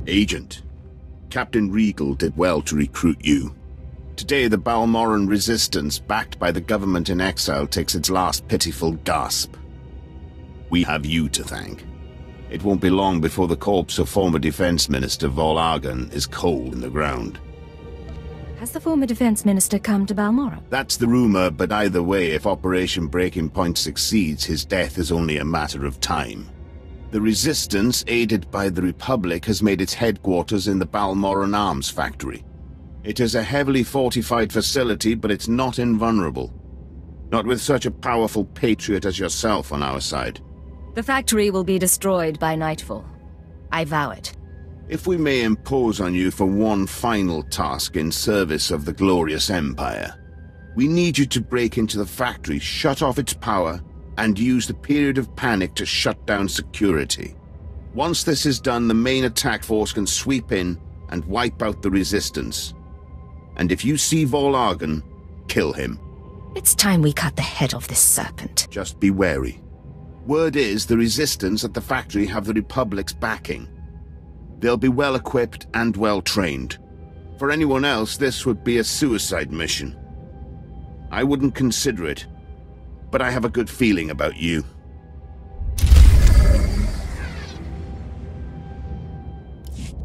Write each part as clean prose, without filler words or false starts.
Agent, Captain Rigel did well to recruit you. Today the Balmorran resistance, backed by the government in exile, takes its last pitiful gasp. We have you to thank. It won't be long before the corpse of former Defense Minister Vol'argan is cold in the ground. Has the former Defense Minister come to Balmorra? That's the rumor, but either way, if Operation Breaking Point succeeds, his death is only a matter of time. The Resistance, aided by the Republic, has made its headquarters in the Balmorran Arms factory. It is a heavily fortified facility, but it's not invulnerable. Not with such a powerful patriot as yourself on our side. The factory will be destroyed by nightfall. I vow it. If we may impose on you for one final task in service of the glorious Empire, we need you to break into the factory, shut off its power, and use the period of panic to shut down security. Once this is done, the main attack force can sweep in and wipe out the Resistance. And if you see Vol'argan, kill him. It's time we cut the head off this serpent. Just be wary. Word is the Resistance at the factory have the Republic's backing. They'll be well-equipped and well-trained. For anyone else, this would be a suicide mission. I wouldn't consider it, but I have a good feeling about you.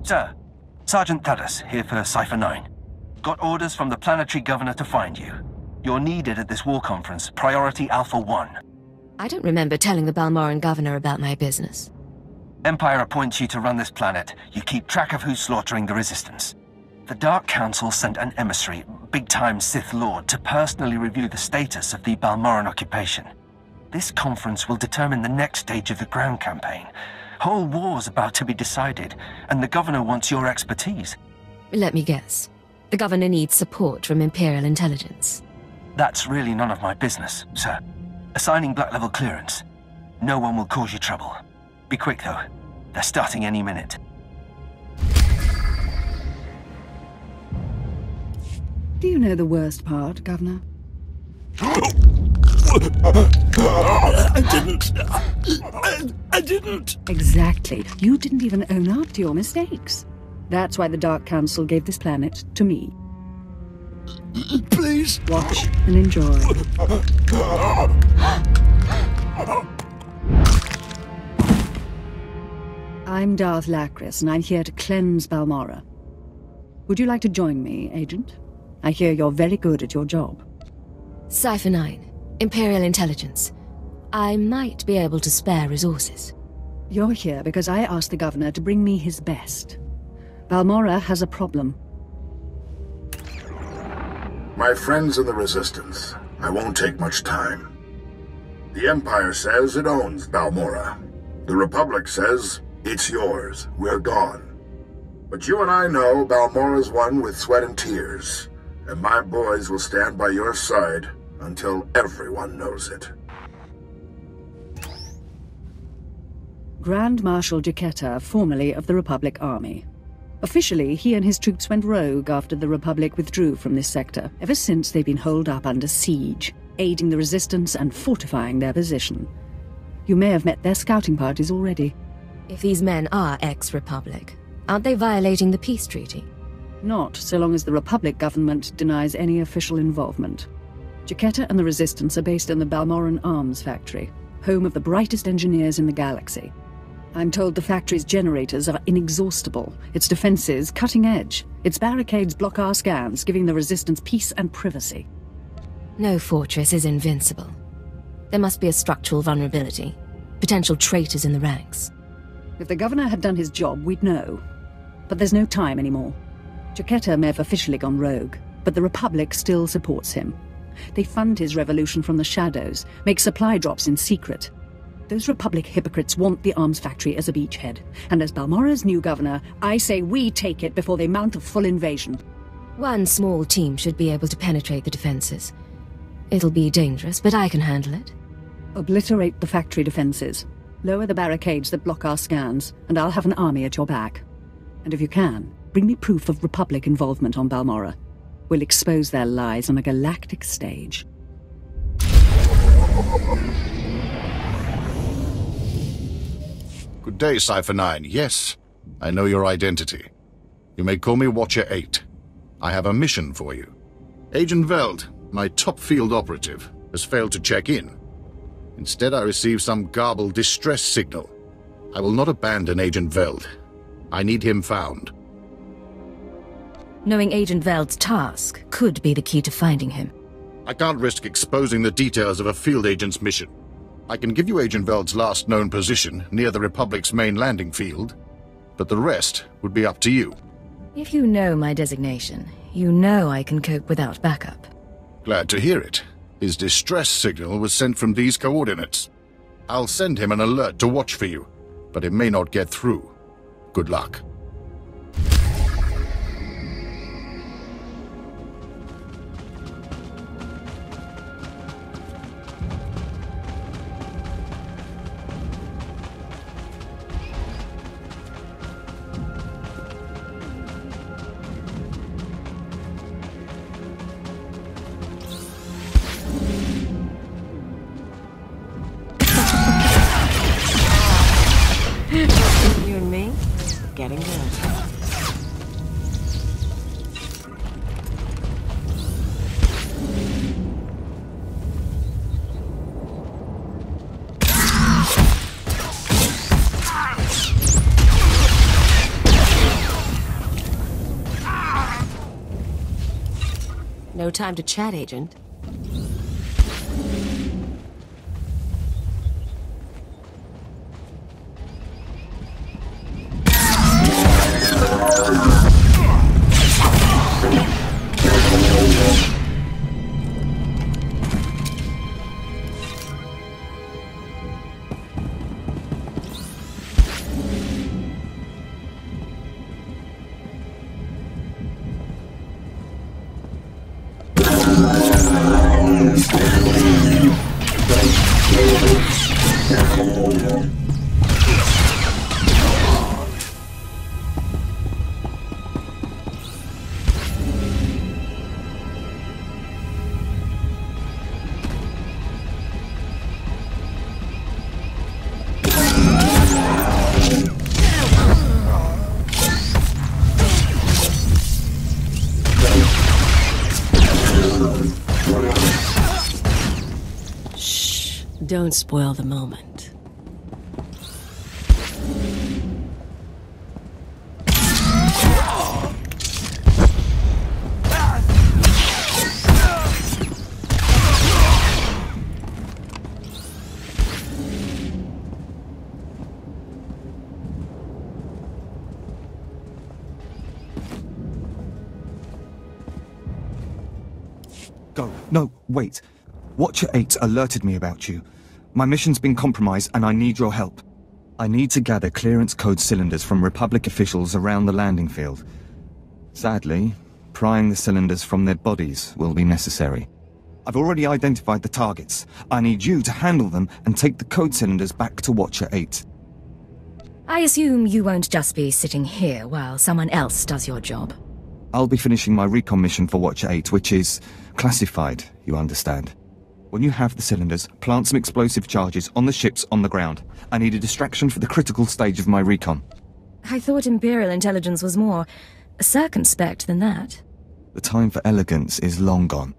Sir, Sergeant Thadus, here for Cipher 9. Got orders from the Planetary Governor to find you. You're needed at this war conference, Priority Alpha 1. I don't remember telling the Balmorran governor about my business. Empire appoints you to run this planet. You keep track of who's slaughtering the Resistance. The Dark Council sent an emissary, big-time Sith Lord, to personally review the status of the Balmorran occupation. This conference will determine the next stage of the ground campaign. Whole war's about to be decided, and the governor wants your expertise. Let me guess. The governor needs support from Imperial Intelligence. That's really none of my business, sir. Assigning black-level clearance. No one will cause you trouble. Be quick, though. They're starting any minute. Do you know the worst part, Governor? I didn't. Exactly. You didn't even own up to your mistakes. That's why the Dark Council gave this planet to me. Please. Watch and enjoy. I'm Darth Lachris, and I'm here to cleanse Balmorra. Would you like to join me, Agent? I hear you're very good at your job. Cipher 9, Imperial Intelligence. I might be able to spare resources. You're here because I asked the Governor to bring me his best. Balmorra has a problem. My friends in the Resistance, I won't take much time. The Empire says it owns Balmorra. The Republic says it's yours. We're gone. But you and I know Balmorra's won with sweat and tears, and my boys will stand by your side until everyone knows it. Grand Marshal Cheketta, formerly of the Republic Army. Officially, he and his troops went rogue after the Republic withdrew from this sector. Ever since, they've been holed up under siege, aiding the Resistance and fortifying their position. You may have met their scouting parties already. If these men are ex-Republic, aren't they violating the peace treaty? Not so long as the Republic government denies any official involvement. Cheketta and the Resistance are based in the Balmorran Arms factory, home of the brightest engineers in the galaxy. I'm told the factory's generators are inexhaustible, its defenses cutting edge, its barricades block our scans, giving the Resistance peace and privacy. No fortress is invincible. There must be a structural vulnerability, potential traitors in the ranks. If the Governor had done his job, we'd know. But there's no time anymore. Cheketta may have officially gone rogue, but the Republic still supports him. They fund his revolution from the shadows, make supply drops in secret. Those Republic hypocrites want the arms factory as a beachhead, and as Balmorra's new governor, I say we take it before they mount a full invasion. One small team should be able to penetrate the defenses. It'll be dangerous, but I can handle it. Obliterate the factory defenses. Lower the barricades that block our scans, and I'll have an army at your back. And if you can, bring me proof of Republic involvement on Balmorra. We'll expose their lies on a galactic stage. Good day, Cipher 9. Yes, I know your identity. You may call me Watcher 8. I have a mission for you. Agent Veld, my top field operative, has failed to check in. Instead, I received some garbled distress signal. I will not abandon Agent Veld. I need him found. Knowing Agent Veld's task could be the key to finding him. I can't risk exposing the details of a field agent's mission. I can give you Agent Veld's last known position near the Republic's main landing field, but the rest would be up to you. If you know my designation, you know I can cope without backup. Glad to hear it. His distress signal was sent from these coordinates. I'll send him an alert to watch for you, but it may not get through. Good luck. You and me, getting good. No time to chat, Agent. Don't spoil the moment. Go. No, wait. Watcher 8 alerted me about you. My mission's been compromised and I need your help. I need to gather clearance code cylinders from Republic officials around the landing field. Sadly, prying the cylinders from their bodies will be necessary. I've already identified the targets. I need you to handle them and take the code cylinders back to Watcher 8. I assume you won't just be sitting here while someone else does your job. I'll be finishing my recon mission for Watcher 8, which is classified, you understand. When you have the cylinders, plant some explosive charges on the ships on the ground. I need a distraction for the critical stage of my recon. I thought Imperial Intelligence was more circumspect than that. The time for elegance is long gone.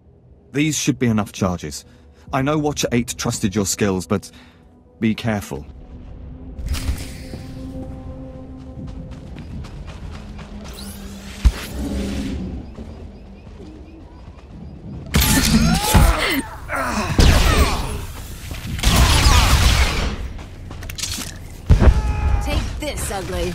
These should be enough charges. I know Watcher 8 trusted your skills, but be careful. Take this, ugly.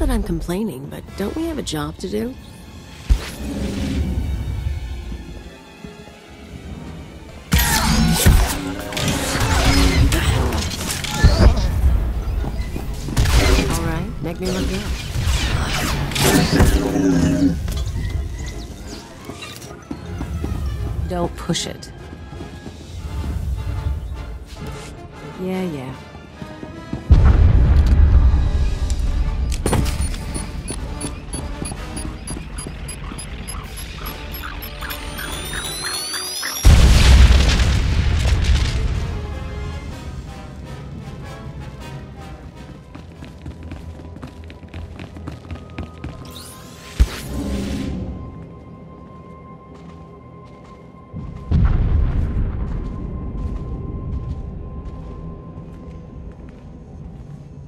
that I'm complaining, but don't we have a job to do? All right, make me look good. Don't push it. Yeah.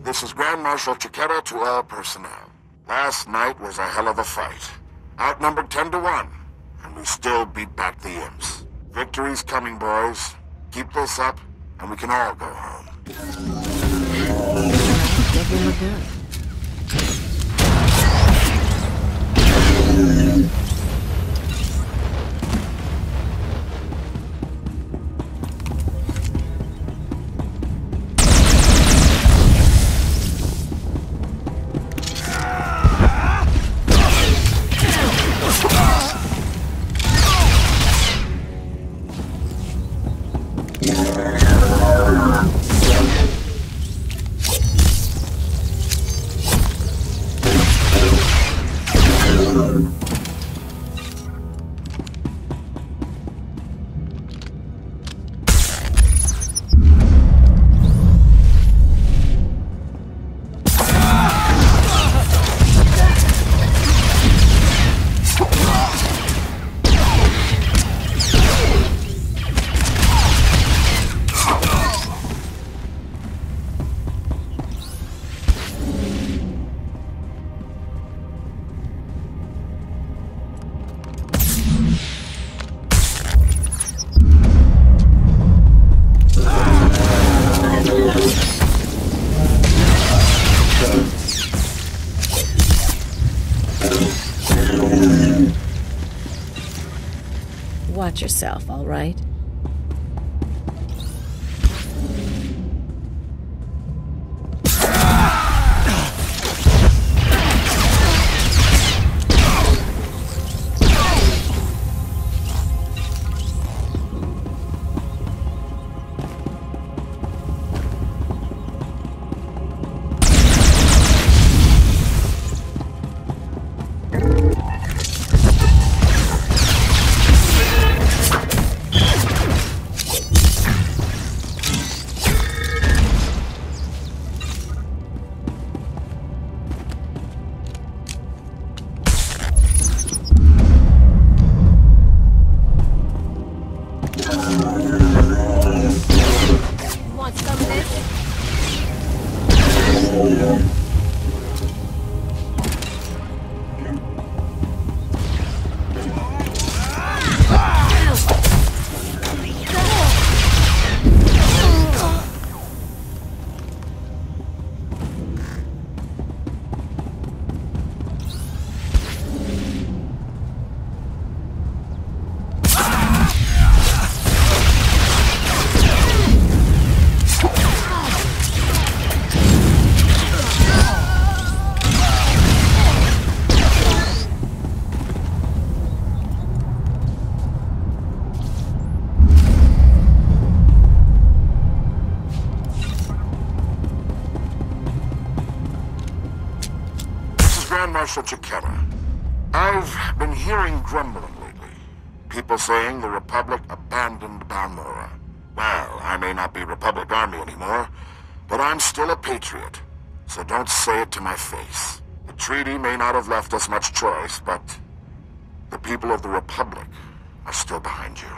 This is Grand Marshal Cheketta to all personnel. Last night was a hell of a fight. Outnumbered 10 to 1, and we still beat back the imps. Victory's coming, boys. Keep this up, and we can all go home. Make me look good. Watch yourself, all right? Grand Marshal Cheketta. I've been hearing grumbling lately. People saying the Republic abandoned Balmorra. Well, I may not be Republic Army anymore, but I'm still a patriot. So don't say it to my face. The treaty may not have left us much choice, but the people of the Republic are still behind you.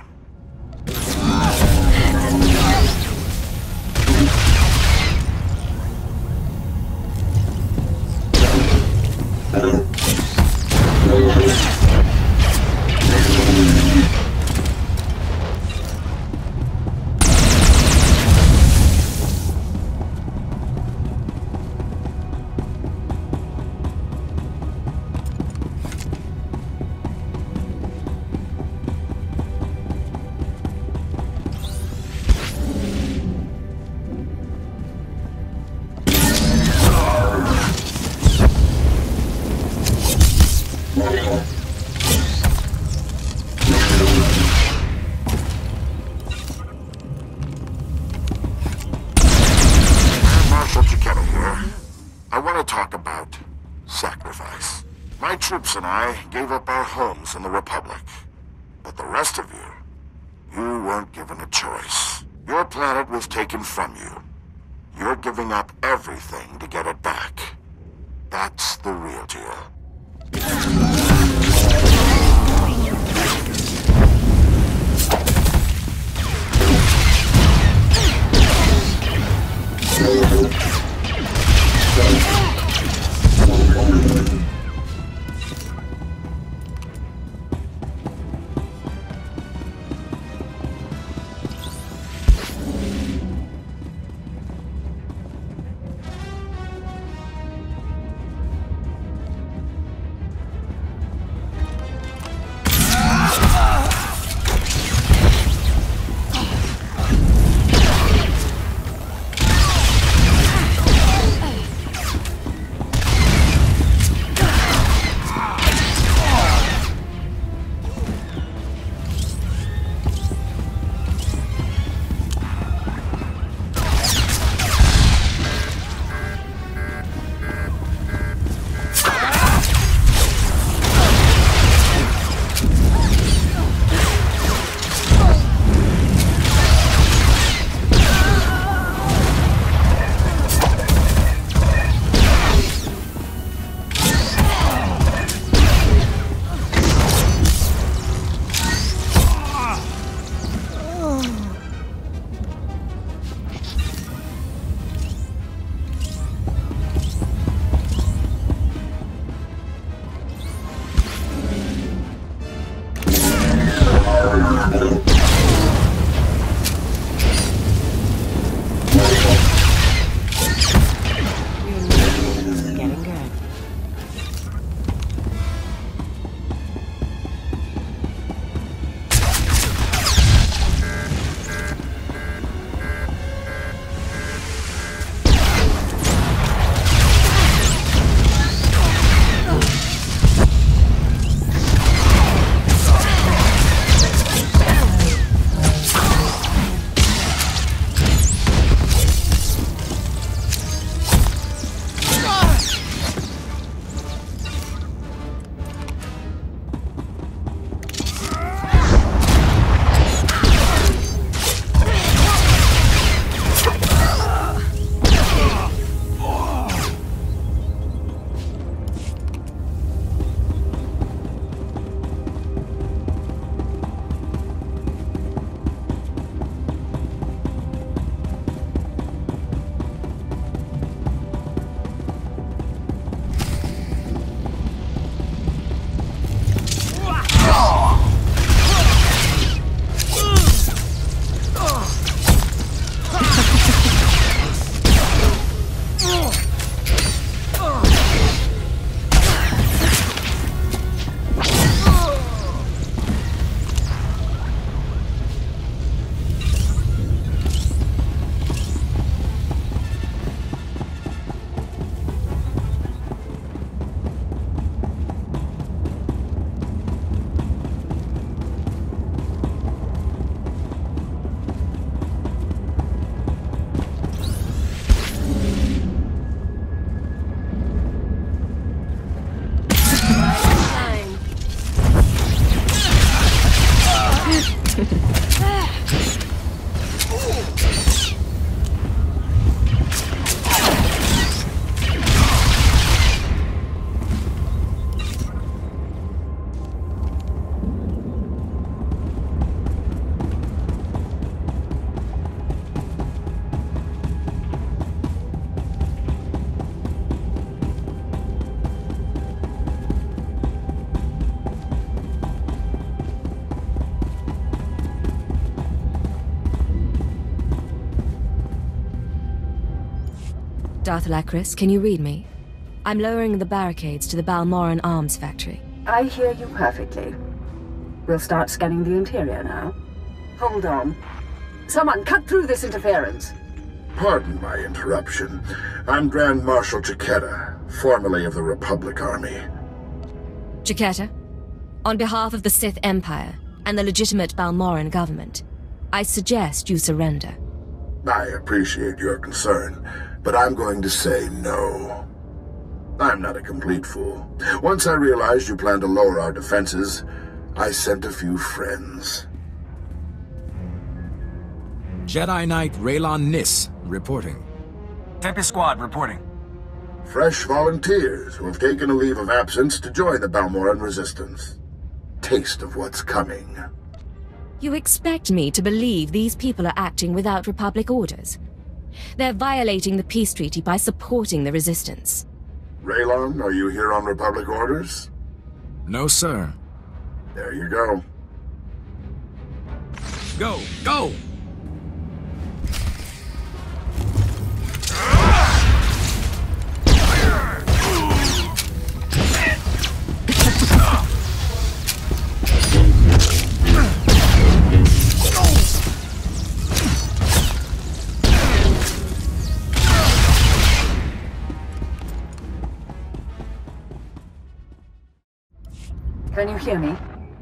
want to talk about sacrifice. My troops and I gave up our homes in the Republic. But the rest of you weren't given a choice. Your planet was taken from you. You're giving up everything to get it back. That's the real deal. Darth Lachris, can you read me? I'm lowering the barricades to the Balmorran Arms factory. I hear you perfectly. We'll start scanning the interior now. Hold on. Someone cut through this interference. Pardon my interruption. I'm Grand Marshal Cheketta, formerly of the Republic Army. Cheketta, on behalf of the Sith Empire and the legitimate Balmorran government, I suggest you surrender. I appreciate your concern, but I'm going to say no. I'm not a complete fool. Once I realized you planned to lower our defenses, I sent a few friends. Jedi Knight Raylon Nis, reporting. Tempest Squad, reporting. Fresh volunteers who have taken a leave of absence to join the Balmorran Resistance. Taste of what's coming. You expect me to believe these people are acting without Republic orders? They're violating the peace treaty by supporting the Resistance. Raylon, are you here on Republic orders? No, sir. There you go. Go! Go! Can you hear me?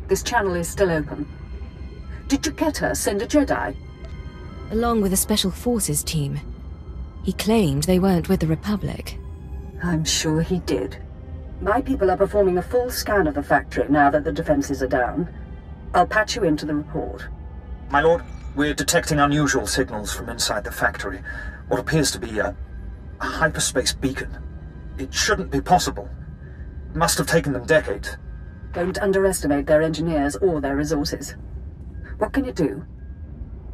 This channel is still open. Did Cheketta send a Jedi? Along with a Special Forces team. He claimed they weren't with the Republic. I'm sure he did. My people are performing a full scan of the factory now that the defenses are down. I'll patch you into the report. My lord, we're detecting unusual signals from inside the factory. What appears to be a hyperspace beacon. It shouldn't be possible. It must have taken them decades. Don't underestimate their engineers or their resources. What can you do?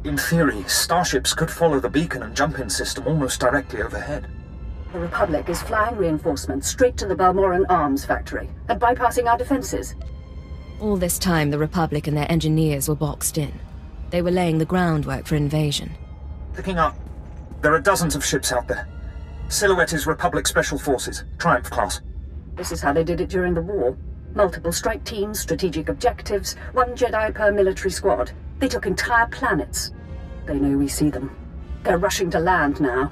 In theory, starships could follow the beacon and jump-in system almost directly overhead. The Republic is flying reinforcements straight to the Balmorran Arms factory and bypassing our defenses. All this time, the Republic and their engineers were boxed in. They were laying the groundwork for invasion. Picking up. There are dozens of ships out there. Silhouette is Republic Special Forces, Triumph class. This is how they did it during the war. Multiple strike teams, strategic objectives, 1 Jedi per military squad. They took entire planets. They know we see them. They're rushing to land now.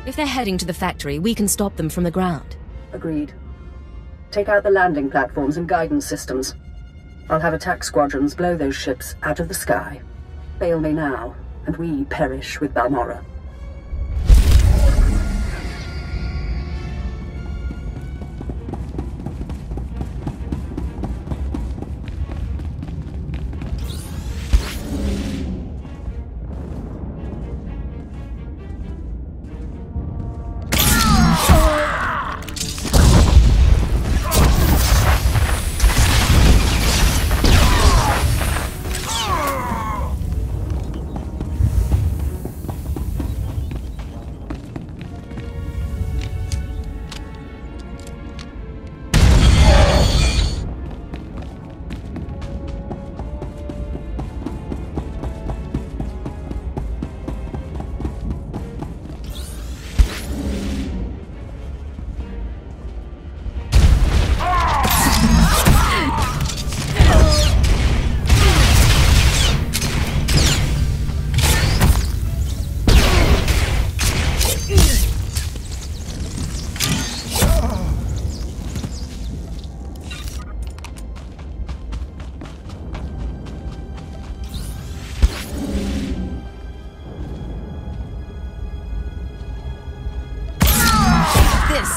If they're heading to the factory, we can stop them from the ground. Agreed. Take out the landing platforms and guidance systems. I'll have attack squadrons blow those ships out of the sky. Bail me now, and we perish with Balmorra.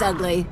Ugly.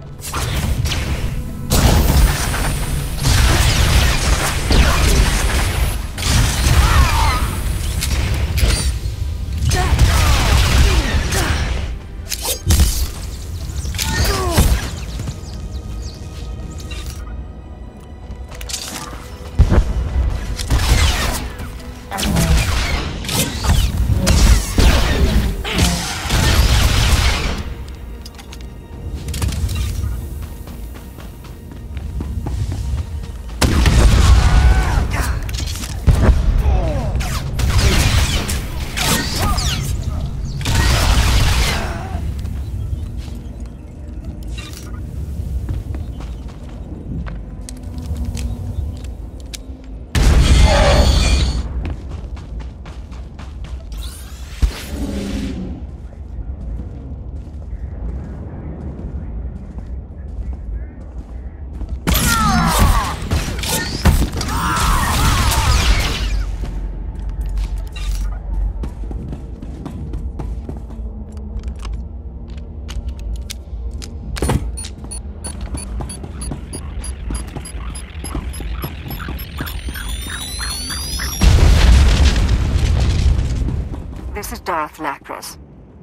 Darth Lachris.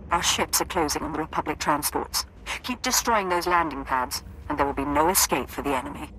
Our ships are closing on the Republic transports. Keep destroying those landing pads, and there will be no escape for the enemy.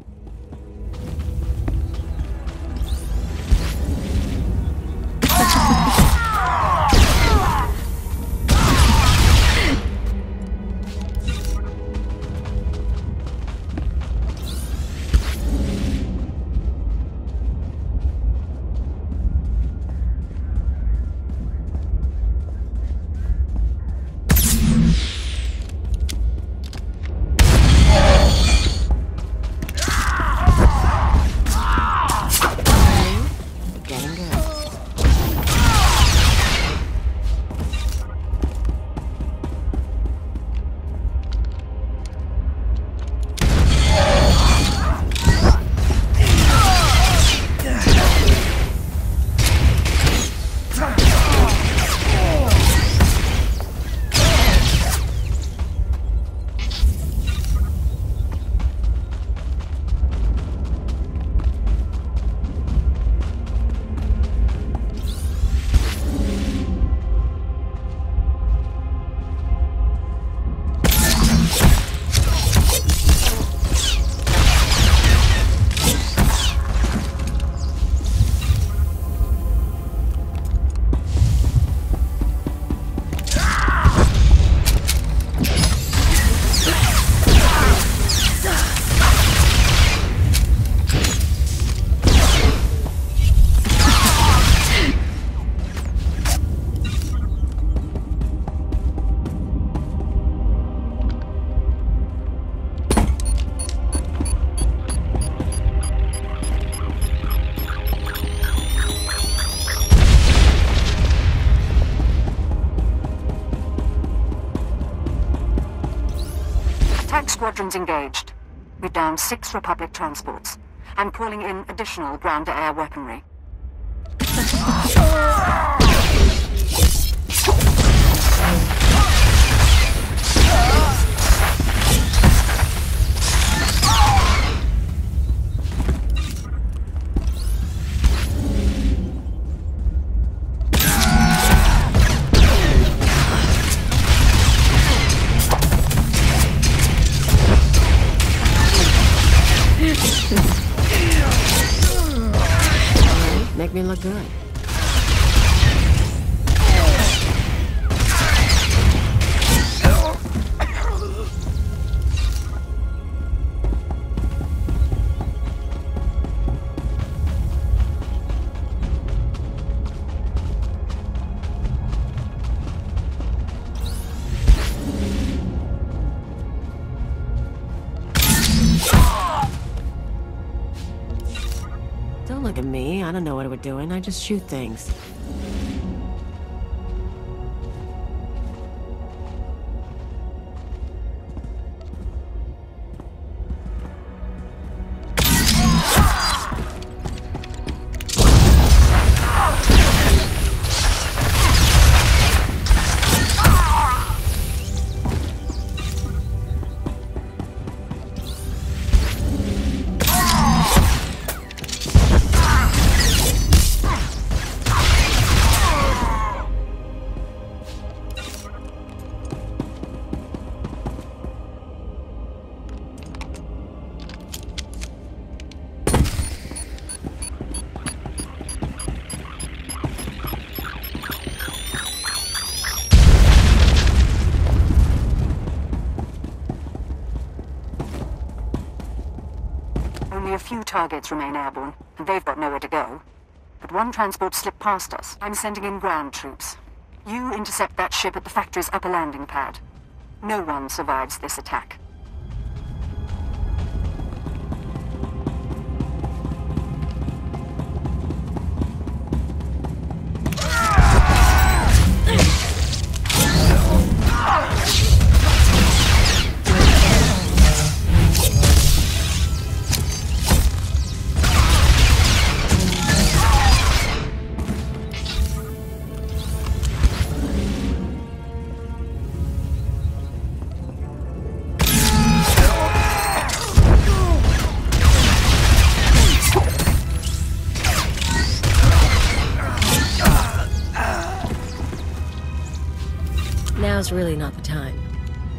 Squadrons engaged. We've downed 6 Republic transports. I'm calling in additional ground-to-air weaponry. Make me look good. Don't look at me. I don't know what we're doing. I just shoot things. Only a few targets remain airborne, and they've got nowhere to go. But one transport slipped past us. I'm sending in ground troops. You intercept that ship at the factory's upper landing pad. No one survives this attack. really not the time.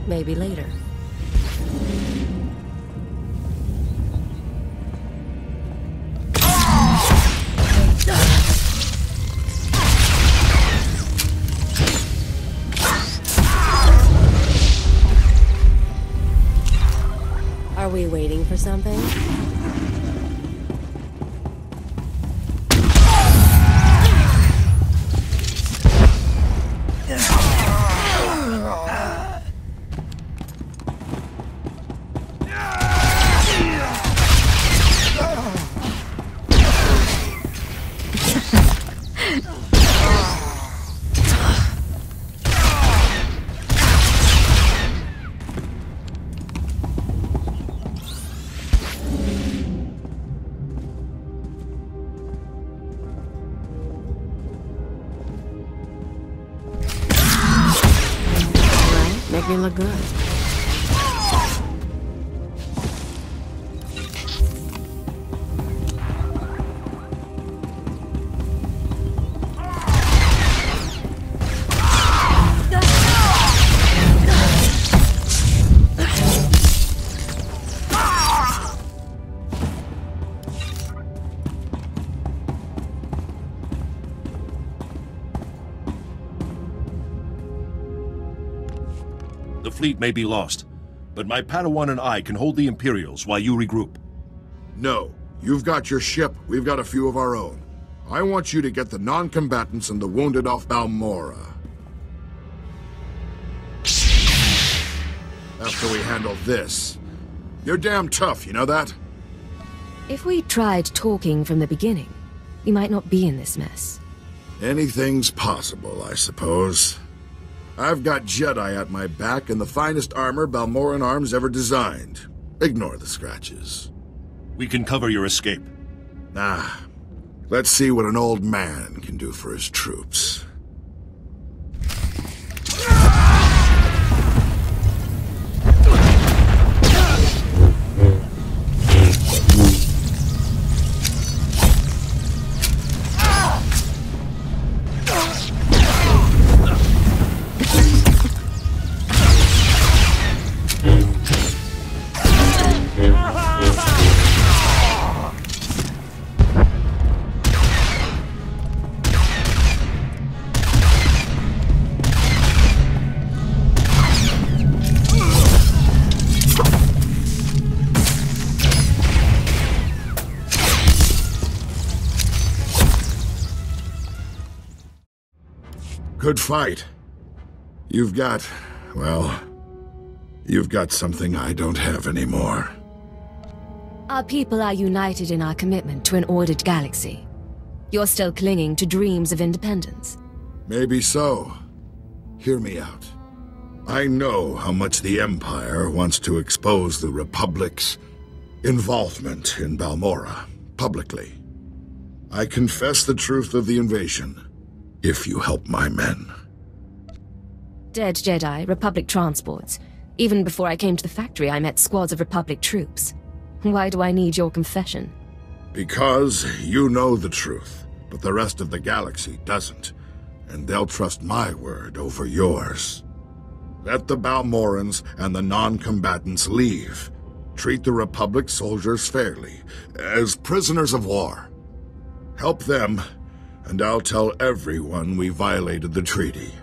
Maybe later. Are we waiting for something? Make me look good. The fleet may be lost, but my Padawan and I can hold the Imperials while you regroup. No. You've got your ship, we've got a few of our own. I want you to get the non-combatants and the wounded off Balmorra. After we handle this. You're damn tough, you know that? If we tried talking from the beginning, we might not be in this mess. Anything's possible, I suppose. I've got Jedi at my back and the finest armor Balmorran Arms ever designed. Ignore the scratches. We can cover your escape. Nah. Let's see what an old man can do for his troops. Good fight. You've got something I don't have anymore. Our people are united in our commitment to an ordered galaxy. You're still clinging to dreams of independence. Maybe so. Hear me out. I know how much the Empire wants to expose the Republic's involvement in Balmorra, publicly. I confess the truth of the invasion. If you help my men. Dead Jedi, Republic transports. Even before I came to the factory, I met squads of Republic troops. Why do I need your confession? Because you know the truth, but the rest of the galaxy doesn't. And they'll trust my word over yours. Let the Balmorrans and the non-combatants leave. Treat the Republic soldiers fairly, as prisoners of war. Help them, and I'll tell everyone we violated the treaty.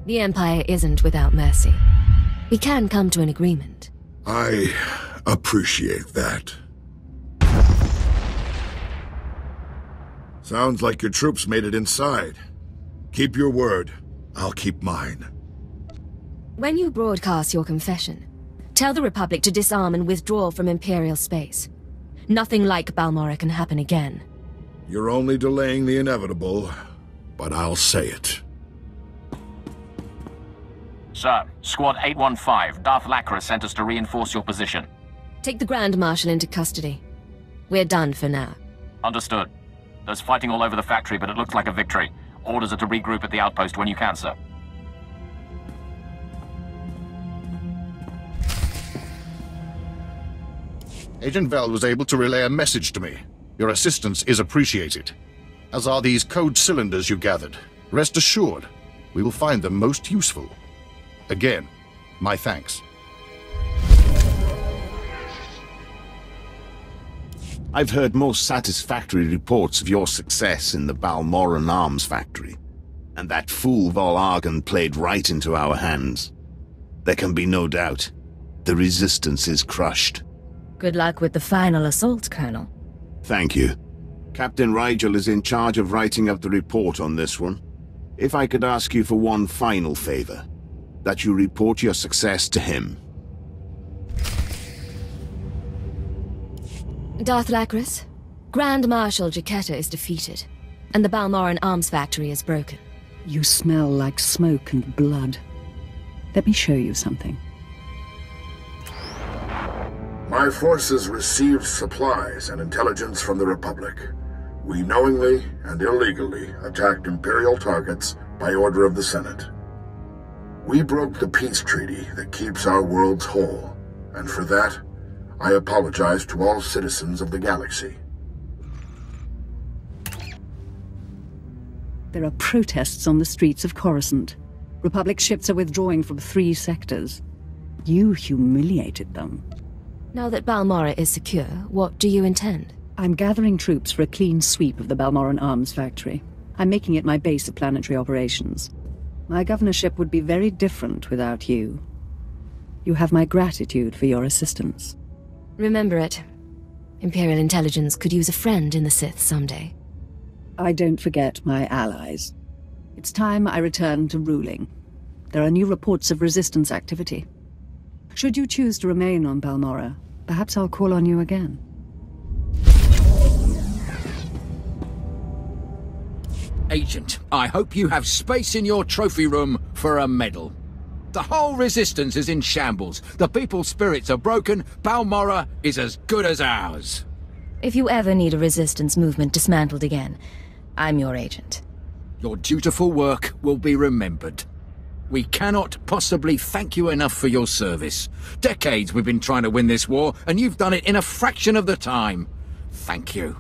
The Empire isn't without mercy. We can come to an agreement. I appreciate that. Sounds like your troops made it inside. Keep your word. I'll keep mine. When you broadcast your confession, tell the Republic to disarm and withdraw from Imperial space. Nothing like Balmorra can happen again. You're only delaying the inevitable, but I'll say it. Sir, Squad 815, Darth Lachris sent us to reinforce your position. Take the Grand Marshal into custody. We're done for now. Understood. There's fighting all over the factory, but it looks like a victory. Orders are to regroup at the outpost when you can, sir. Agent Veld was able to relay a message to me. Your assistance is appreciated, as are these code cylinders you gathered. Rest assured, We will find them most useful. Again, my thanks. I've heard most satisfactory reports of your success in the Balmorran Arms factory, and that fool Vol Argon played right into our hands. There can be no doubt. The Resistance is crushed. Good luck with the final assault, Colonel. Thank you. Captain Rigel is in charge of writing up the report on this one. If I could ask you for one final favor, that you report your success to him. Darth Lachris, Grand Marshal Cheketta is defeated, and the Balmorran Arms factory is broken. You smell like smoke and blood. Let me show you something. My forces received supplies and intelligence from the Republic. We knowingly and illegally attacked Imperial targets by order of the Senate. We broke the peace treaty that keeps our worlds whole, and for that, I apologize to all citizens of the galaxy. There are protests on the streets of Coruscant. Republic ships are withdrawing from 3 sectors. You humiliated them. Now that Balmorra is secure, what do you intend? I'm gathering troops for a clean sweep of the Balmorran Arms factory. I'm making it my base of planetary operations. My governorship would be very different without you. You have my gratitude for your assistance. Remember it. Imperial Intelligence could use a friend in the Sith someday. I don't forget my allies. It's time I return to ruling. There are new reports of Resistance activity. Should you choose to remain on Balmorra, perhaps I'll call on you again. Agent, I hope you have space in your trophy room for a medal. The whole Resistance is in shambles. The people's spirits are broken. Balmorra is as good as ours. If you ever need a Resistance movement dismantled again, I'm your agent. Your dutiful work will be remembered. We cannot possibly thank you enough for your service. Decades we've been trying to win this war, and you've done it in a fraction of the time. Thank you.